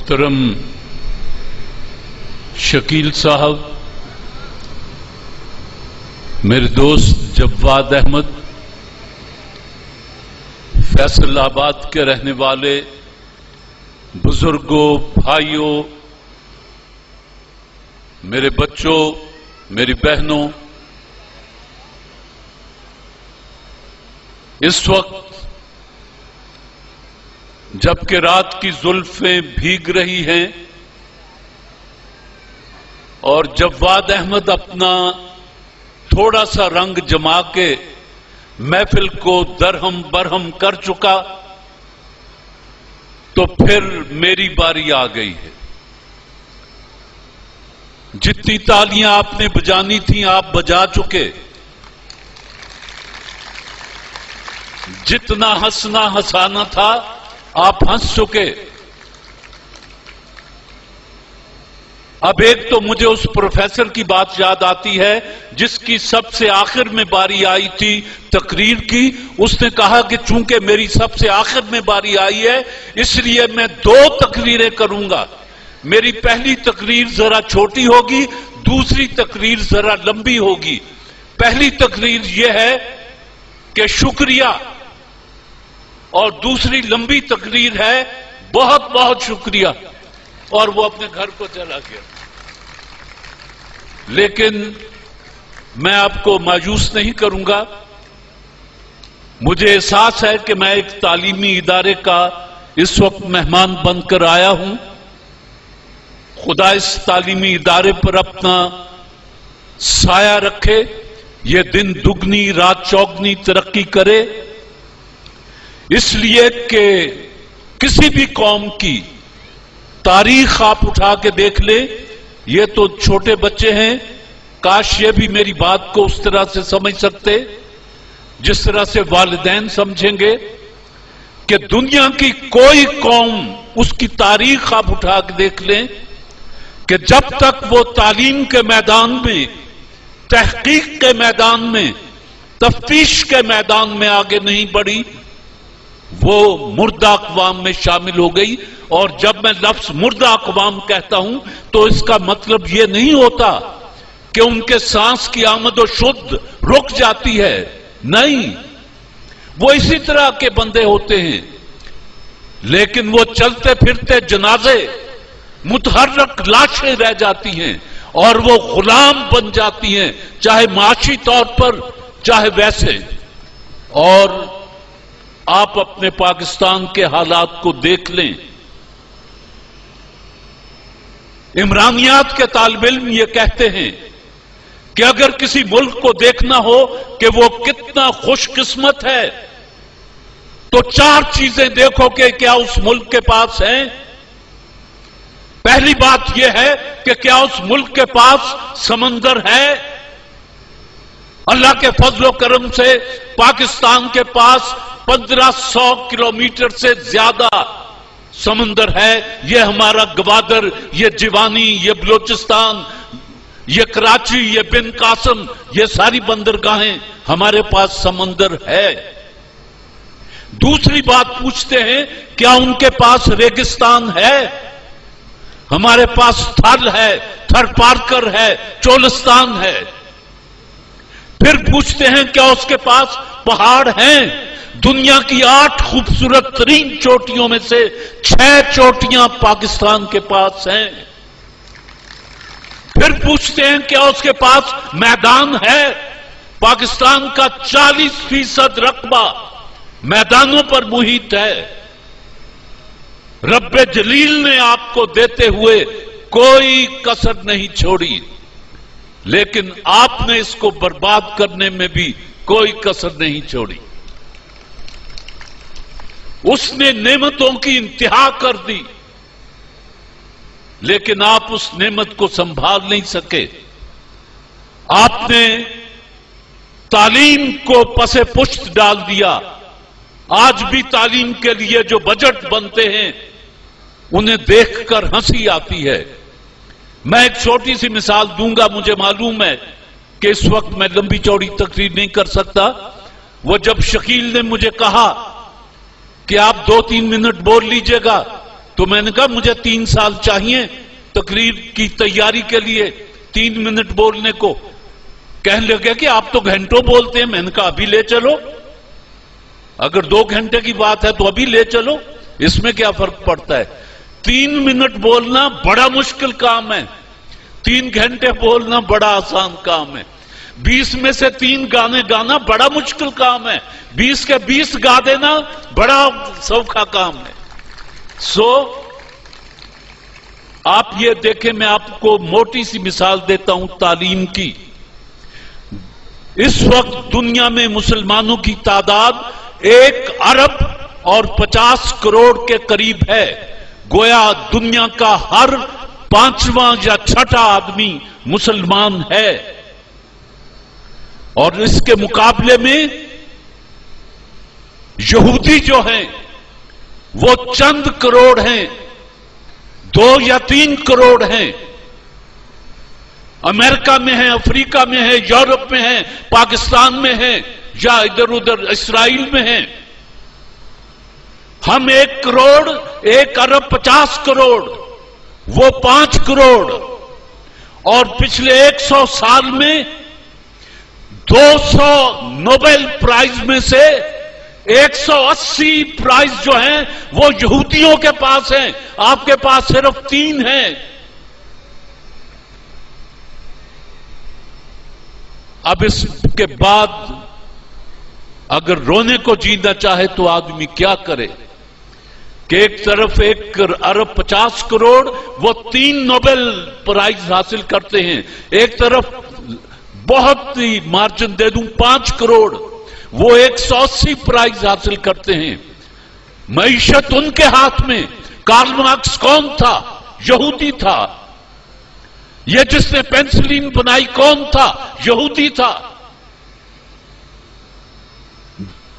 محترم شکیل صاحب، میرے دوست جواد احمد، فیصل آباد کے رہنے والے بزرگوں، بھائیوں، میرے بچوں، میری بہنوں، اس وقت جبکہ رات کی زلفیں بھیگ رہی ہیں اور جواد احمد اپنا تھوڑا سا رنگ جما کے محفل کو درہم برہم کر چکا، تو پھر میری باری آ گئی ہے۔ جتنی تالیاں آپ نے بجانی تھیں آپ بجا چکے، جتنا ہنسنا ہنسانا تھا آپ ہنس چکے۔ اب ایک تو مجھے اس پروفیسر کی بات یاد آتی ہے جس کی سب سے آخر میں باری آئی تھی تقریر کی۔ اس نے کہا کہ چونکہ میری سب سے آخر میں باری آئی ہے اس لیے میں 2 تقریریں کروں گا۔ میری پہلی تقریر ذرا چھوٹی ہوگی، دوسری تقریر ذرا لمبی ہوگی۔ پہلی تقریر یہ ہے کہ شکریہ، اور دوسری لمبی تقریر ہے بہت بہت شکریہ، اور وہ اپنے گھر کو چلا گیا۔ لیکن میں آپ کو مایوس نہیں کروں گا۔ مجھے احساس ہے کہ میں ایک تعلیمی ادارے کا اس وقت مہمان بن کر آیا ہوں۔ خدا اس تعلیمی ادارے پر اپنا سایہ رکھے، یہ دن دگنی رات چوگنی ترقی کرے، اس لیے کہ کسی بھی قوم کی تاریخ آپ اٹھا کے دیکھ لیں، یہ تو چھوٹے بچے ہیں، کاش یہ بھی میری بات کو اس طرح سے سمجھ سکتے جس طرح سے والدین سمجھیں گے کہ دنیا کی کوئی قوم، اس کی تاریخ آپ اٹھا کے دیکھ لیں کہ جب تک وہ تعلیم کے میدان میں، تحقیق کے میدان میں، تفتیش کے میدان میں آگے نہیں بڑھی، وہ مردہ اقوام میں شامل ہو گئی۔ اور جب میں لفظ مردہ اقوام کہتا ہوں تو اس کا مطلب یہ نہیں ہوتا کہ ان کے سانس کی آمد و شد رک جاتی ہے، نہیں، وہ اسی طرح کے بندے ہوتے ہیں، لیکن وہ چلتے پھرتے جنازے، متحرک لاشیں رہ جاتی ہیں اور وہ غلام بن جاتی ہیں، چاہے معاشی طور پر چاہے ویسے۔ اور آپ اپنے پاکستان کے حالات کو دیکھ لیں۔ عمرانیات کے طالب علم یہ کہتے ہیں کہ اگر کسی ملک کو دیکھنا ہو کہ وہ کتنا خوش قسمت ہے تو 4 چیزیں دیکھو کہ کیا اس ملک کے پاس ہیں۔ پہلی بات یہ ہے کہ کیا اس ملک کے پاس سمندر ہے۔ اللہ کے فضل و کرم سے پاکستان کے پاس 1500 کلومیٹر سے زیادہ سمندر ہے۔ یہ ہمارا گوادر، یہ جیوانی، یہ بلوچستان، یہ کراچی، یہ بن قاسم، یہ ساری بندرگاہیں ہمارے پاس سمندر ہے۔ دوسری بات پوچھتے ہیں کیا ان کے پاس ریگستان ہے؟ ہمارے پاس تھل ہے، تھر پارکر ہے، چولستان ہے۔ پھر پوچھتے ہیں کیا اس کے پاس پہاڑ ہیں؟ دنیا کی 8 خوبصورت ترین چوٹیوں میں سے 6 چوٹیاں پاکستان کے پاس ہیں۔ پھر پوچھتے ہیں کیا اس کے پاس میدان ہے؟ پاکستان کا 40% رقبہ میدانوں پر محیط ہے۔ رب جلیل نے آپ کو دیتے ہوئے کوئی کسر نہیں چھوڑی، لیکن آپ نے اس کو برباد کرنے میں بھی کوئی کسر نہیں چھوڑی۔ اس نے نعمتوں کی انتہا کر دی، لیکن آپ اس نعمت کو سنبھال نہیں سکے۔ آپ نے تعلیم کو پس پشت ڈال دیا۔ آج بھی تعلیم کے لیے جو بجٹ بنتے ہیں انہیں دیکھ کر ہنسی آتی ہے۔ میں ایک چھوٹی سی مثال دوں گا، مجھے معلوم ہے کہ اس وقت میں لمبی چوڑی تقریر نہیں کر سکتا۔ وہ جب شکیل نے مجھے کہا کہ آپ 2-3 منٹ بول لیجئے گا تو میں نے کہا مجھے 3 سال چاہیے تقریر کی تیاری کے لیے 3 منٹ بولنے کو. کہنے لگے کہ آپ تو گھنٹوں بولتے ہیں. میں نے کہا ابھی لے چلو, اگر 2 گھنٹے کی بات ہے تو ابھی لے چلو, اس میں کیا فرق پڑتا ہے. 3 منٹ بولنا بڑا مشکل کام ہے, 3 گھنٹے بولنا بڑا آسان کام ہے. 20 میں سے 3 گانے گانا بڑا مشکل کام ہے, 20 کے 20 گا دینا بڑا سوکھا کام ہے. آپ یہ دیکھیں, میں آپ کو موٹی سی مثال دیتا ہوں تعلیم کی. اس وقت دنیا میں مسلمانوں کی تعداد 1 ارب اور 50 کروڑ کے قریب ہے. گویا دنیا کا ہر 5واں یا 6واں آدمی مسلمان ہے, اور اس کے مقابلے میں یہودی جو ہیں وہ چند کروڑ ہیں, 2 یا 3 کروڑ ہیں. امریکہ میں ہیں, افریقہ میں ہیں, یورپ میں ہیں, پاکستان میں ہیں, یا ادھر ادھر اسرائیل میں ہیں. ہم 1 کروڑ 1 ارب 50 کروڑ, وہ 5 کروڑ, اور پچھلے 100 سال میں 200 نوبل پرائز میں سے 180 پرائز جو ہیں وہ یہودیوں کے پاس ہیں. آپ کے پاس صرف 3 ہیں. اب اس کے بعد اگر رونے کو جینا چاہے تو آدمی کیا کرے کہ ایک طرف 1 ارب 50 کروڑ وہ 3 نوبل پرائز حاصل کرتے ہیں, ایک طرف بہت ہی مارجن دے دوں 5 کروڑ وہ 180 پرائز حاصل کرتے ہیں. معیشت ان کے ہاتھ میں. کارل مارکس کون تھا؟ یہودی تھا. یہ جس نے پینسلین بنائی کون تھا؟ یہودی تھا.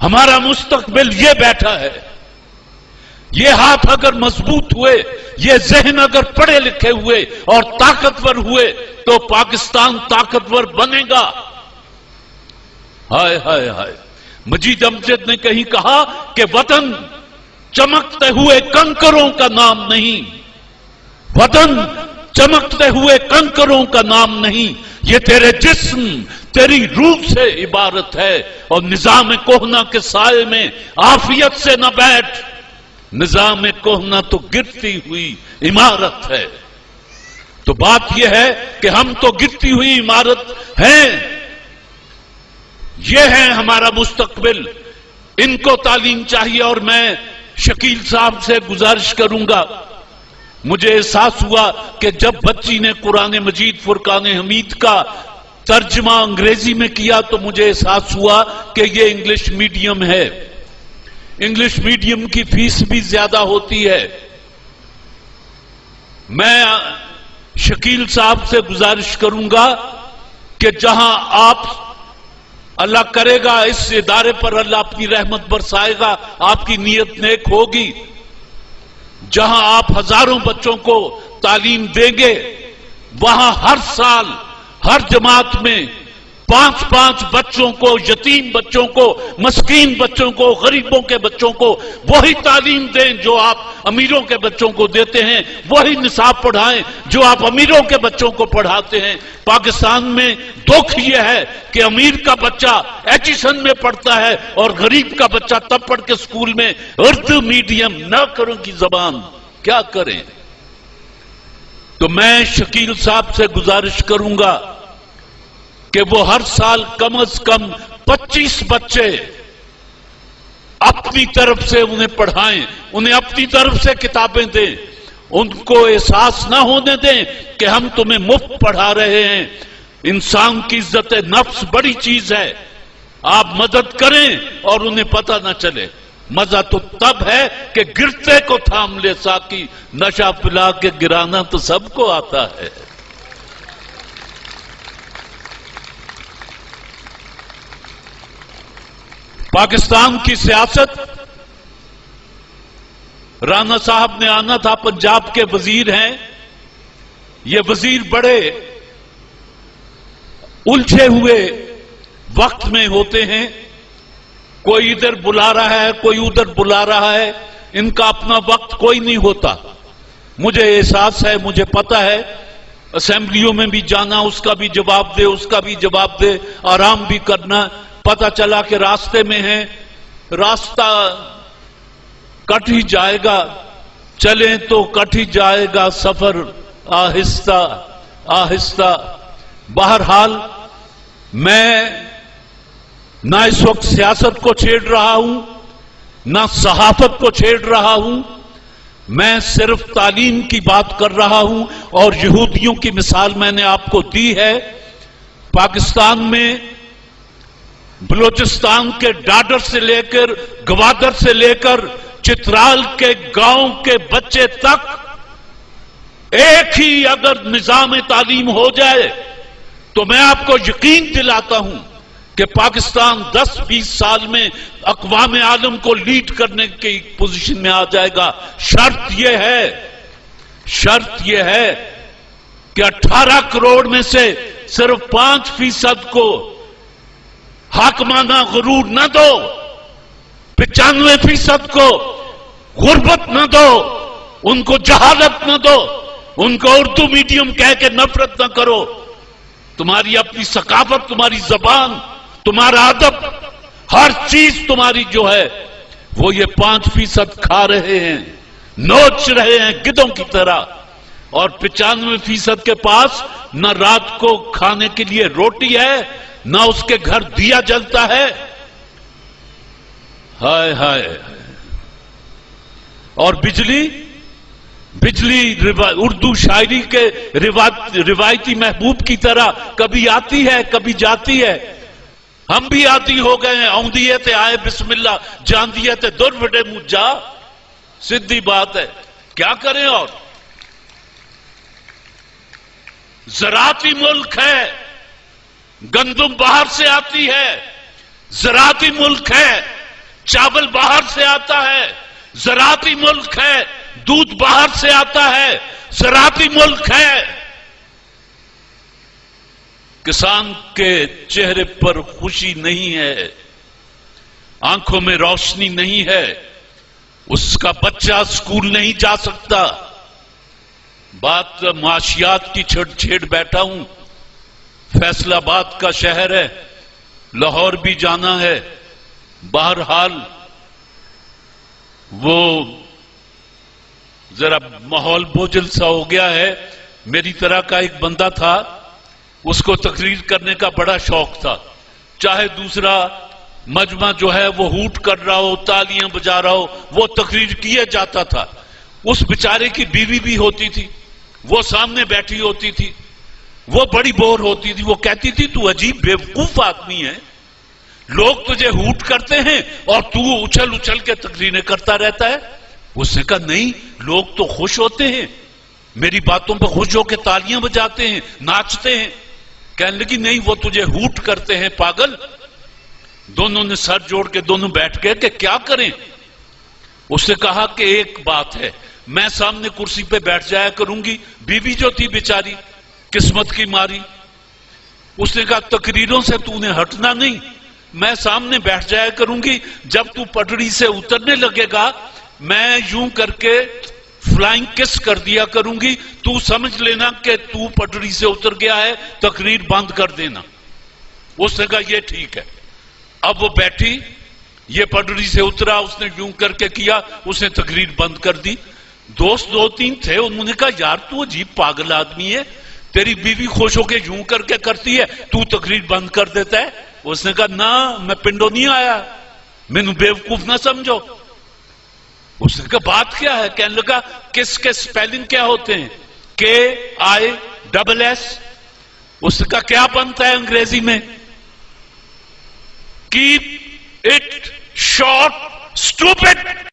ہمارا مستقبل یہ بیٹھا ہے. یہ ہاتھ اگر مضبوط ہوئے, یہ ذہن اگر پڑھے لکھے ہوئے اور طاقتور ہوئے تو پاکستان طاقتور بنے گا. ہائے ہائے ہائے, مجید امجد نے کہیں کہا کہ وطن چمکتے ہوئے کنکروں کا نام نہیں, وطن چمکتے ہوئے کنکروں کا نام نہیں, یہ تیرے جسم تیری روح سے عبارت ہے. اور نظام کوہنا کے سائے میں عافیت سے نہ بیٹھ, نظام کوہنا تو گرتی ہوئی عمارت ہے. تو بات یہ ہے کہ ہم تو گرتی ہوئی عمارت ہیں. یہ ہے ہمارا مستقبل, ان کو تعلیم چاہیے. اور میں شکیل صاحب سے گزارش کروں گا, مجھے احساس ہوا کہ جب بچی نے قرآن مجید فرقان حمید کا ترجمہ انگریزی میں کیا تو مجھے احساس ہوا کہ یہ انگلش میڈیم ہے. انگلش میڈیم کی فیس بھی زیادہ ہوتی ہے. میں شکیل صاحب سے گزارش کروں گا کہ جہاں آپ, اللہ کرے گا اس ادارے پر اللہ اپنی رحمت برسائے گا, آپ کی نیت نیک ہوگی, جہاں آپ ہزاروں بچوں کو تعلیم دیں گے وہاں ہر سال ہر جماعت میں 5 بچوں کو, یتیم بچوں کو, مسکین بچوں کو, غریبوں کے بچوں کو وہی تعلیم دیں جو آپ امیروں کے بچوں کو دیتے ہیں, وہی نصاب پڑھائیں جو آپ امیروں کے بچوں کو پڑھاتے ہیں. پاکستان میں دکھ یہ ہے کہ امیر کا بچہ ایچیسن میں پڑھتا ہے اور غریب کا بچہ تب پڑھ کے اسکول میں اردو میڈیم نہ کروں کی زبان, کیا کریں. تو میں شکیل صاحب سے گزارش کروں گا کہ وہ ہر سال کم از کم 25 بچے اپنی طرف سے انہیں پڑھائیں, انہیں اپنی طرف سے کتابیں دیں, ان کو احساس نہ ہونے دیں کہ ہم تمہیں مفت پڑھا رہے ہیں. انسان کی عزت نفس بڑی چیز ہے, آپ مدد کریں اور انہیں پتہ نہ چلے. مزہ تو تب ہے کہ گرتے کو تھام لے ساقی, نشہ پلا کے گرانا تو سب کو آتا ہے. پاکستان کی سیاست, رانا صاحب نے آنا تھا, پنجاب کے وزیر ہیں. یہ وزیر بڑے الجھے ہوئے وقت میں ہوتے ہیں, کوئی ادھر بلا رہا ہے, کوئی ادھر بلا رہا ہے, ان کا اپنا وقت کوئی نہیں ہوتا. مجھے احساس ہے، مجھے پتا ہے، اسمبلیوں میں بھی جانا، اس کا بھی جواب دے، اس کا بھی جواب دے، آرام بھی کرنا. پتا چلا کہ راستے میں ہے، راستہ کٹ ہی جائے گا، چلیں تو کٹ ہی جائے گا سفر آہستہ آہستہ. بہرحال میں نہ اس وقت سیاست کو چھیڑ رہا ہوں، نہ صحافت کو چھیڑ رہا ہوں، میں صرف تعلیم کی بات کر رہا ہوں. اور یہودیوں کی مثال میں نے آپ کو دی ہے. پاکستان میں بلوچستان کے ڈاڈر سے لے کر، گوادر سے لے کر چترال کے گاؤں کے بچے تک ایک ہی اگر نظام تعلیم ہو جائے تو میں آپ کو یقین دلاتا ہوں کہ پاکستان 10-20 سال میں اقوام عالم کو لیڈ کرنے کی پوزیشن میں آ جائے گا. شرط یہ ہے کہ 18 کروڑ میں سے صرف 5% کو حاکمانہ غرور نہ دو، 95% کو غربت نہ دو، ان کو جہالت نہ دو، ان کو اردو میڈیم کہہ کے نفرت نہ کرو. تمہاری اپنی ثقافت، تمہاری زبان، تمہارا ادب، ہر چیز تمہاری جو ہے وہ یہ 5% کھا رہے ہیں، نوچ رہے ہیں گدھوں کی طرح. اور 95% کے پاس نہ رات کو کھانے کے لیے روٹی ہے، نہ اس کے گھر دیا جلتا ہے. ہائے ہائے. اور بجلی اردو شاعری کے روایتی محبوب کی طرح کبھی آتی ہے کبھی جاتی ہے. ہم بھی عادی ہو گئے ہیں. آؤندیے تے آئے بسم اللہ، جاندیے تے در وڈے منہ جا. سیدھی بات ہے، کیا کریں. اور زراعتی ملک ہے، گندم باہر سے آتی ہے. زراعتی ملک ہے، چاول باہر سے آتا ہے. زراعتی ملک ہے، دودھ باہر سے آتا ہے. زراعتی ملک ہے. کسان کے چہرے پر خوشی نہیں ہے، آنکھوں میں روشنی نہیں ہے، اس کا بچہ اسکول نہیں جا سکتا. بات معاشیات کی چھیڑ بیٹھا ہوں. فیصل آباد کا شہر ہے، لاہور بھی جانا ہے. بہرحال وہ ذرا ماحول بوجھل سا ہو گیا ہے. میری طرح کا ایک بندہ تھا، اس کو تقریر کرنے کا بڑا شوق تھا. چاہے دوسرا مجمع جو ہے وہ ہوٹ کر رہا ہو، تالیاں بجا رہا ہو، وہ تقریر کیے جاتا تھا. اس بیچارے کی بیوی بھی ہوتی تھی، وہ سامنے بیٹھی ہوتی تھی، وہ بڑی بور ہوتی تھی. وہ کہتی تھی تو عجیب بیوقوف آدمی ہے، لوگ تجھے ہوٹ کرتے ہیں اور تو اچھل اچھل کے تقریریں کرتا رہتا ہے. اس نے کہا نہیں، لوگ تو خوش ہوتے ہیں، میری باتوں پہ خوش ہو کے تالیاں بجاتے ہیں، ناچتے ہیں. کہنے لگی نہیں، وہ تجھے ہوٹ کرتے ہیں پاگل. دونوں نے سر جوڑ کے دونوں بیٹھ گئے کہ کیا کریں. اس نے کہا کہ ایک بات ہے، میں سامنے کرسی پہ بیٹھ جایا کروں گی. بیوی جو تھی بیچاری قسمت کی ماری، اس نے کہا تقریروں سے تو نے ہٹنا نہیں، میں سامنے بیٹھ جایا کروں گی. جب تو پٹڑی سے اترنے لگے گا میں یوں کر کے فلائنگ کس کر دیا کروں گی، تو سمجھ لینا کہ تو پٹڑی سے اتر گیا ہے، تقریر بند کر دینا. اس نے کہا یہ ٹھیک ہے. اب وہ بیٹھی، یہ پٹڑی سے اترا، اس نے یوں کر کے کیا، اس نے تقریر بند کر دی. دوست 2-3 تھے، انہوں نے کہا یار تو عجیب پاگل آدمی ہے، تیری بیوی خوش ہو کے یوں کر کے کرتی ہے، تو تقریر بند کر دیتا ہے. اس نے کہا نہ، میں پنڈوں نہیں آیا، مینوں بیوقوف نہ سمجھو. اس نے کہا بات کیا ہے؟ کہنے لگا کس کے سپیلنگ کیا ہوتے ہیں؟ KISS. اس نے کہا کیا بنتا ہے انگریزی میں؟ Keep it short stupid.